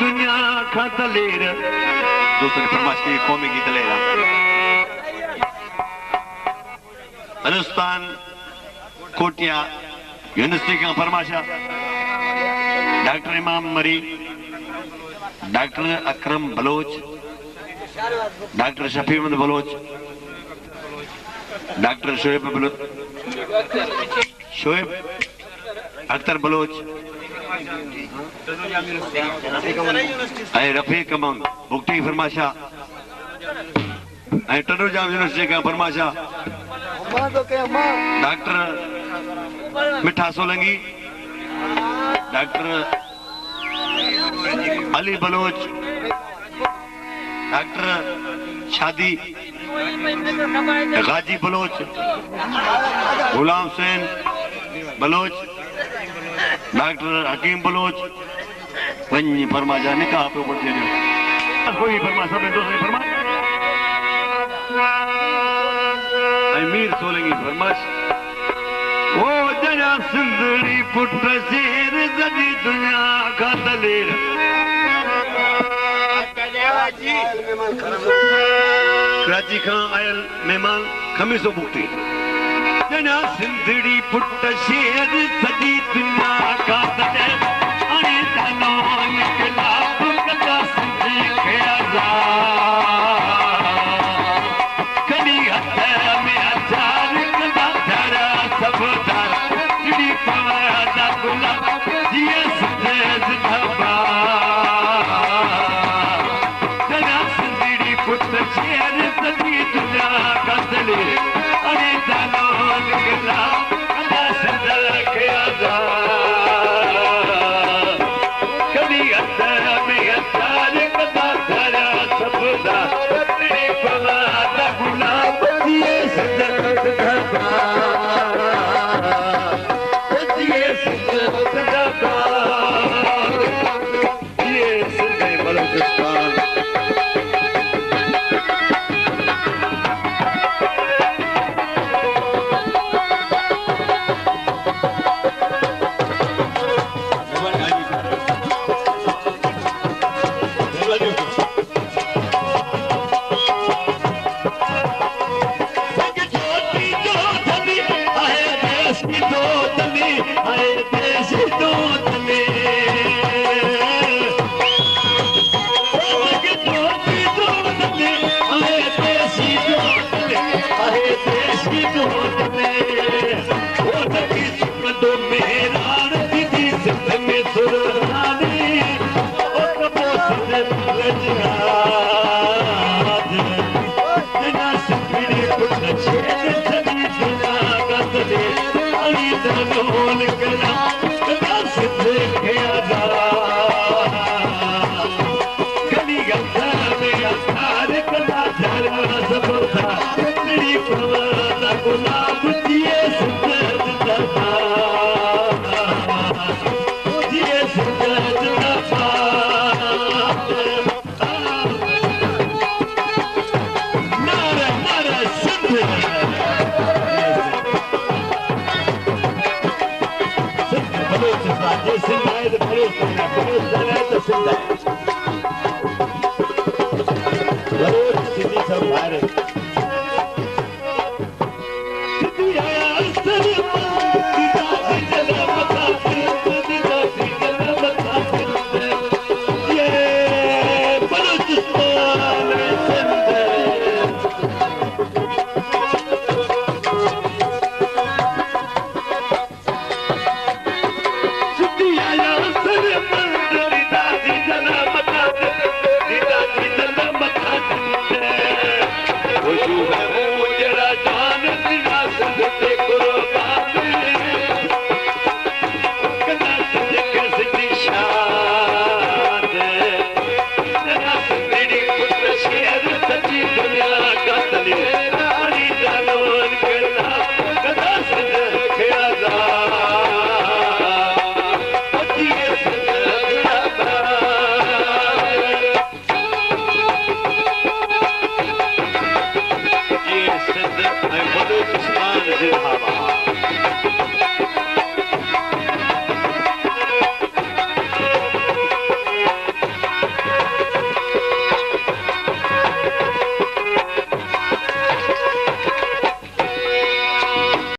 दुनिया का दलेर दोस्तों ने फरमाइश की कौमी की दलेर हिंदुस्तान कोटिया यूनिवर्सिटी का फरमाशा डॉक्टर इमाम मरी डॉक्टर अकरम बलोच डॉक्टर शफी अहमद बलोच डॉक्टर शोएब अख्तर बलोच रफीक अमन बुकटी फरमाशा टनूजाम यूनिवर्सिटी का फरमाशा डॉक्टर मिठा सोलंगी डॉक्टर अली बलोच डॉक्टर शादी गाजी बलोच गुलाम हुसैन बलोच डॉक्टर हकीम बलोच वही फरमाशा निकाह पे बढ़ते हैं कोई फरमाशा में दोस्त फरमा अमीर सोलंगी फरमाश वो जना सिंदड़ी पुट शेर जदी दुनिया का दलेर कराची खां आयल मेहमान खमीसो बुकटी जना सिंदड़ी पुट शेर जदी दुनिया का दलेर अने तनो निकला कदा सिंधी के कनी हथ में अचार कदा धरा सब Usman Zilhaba.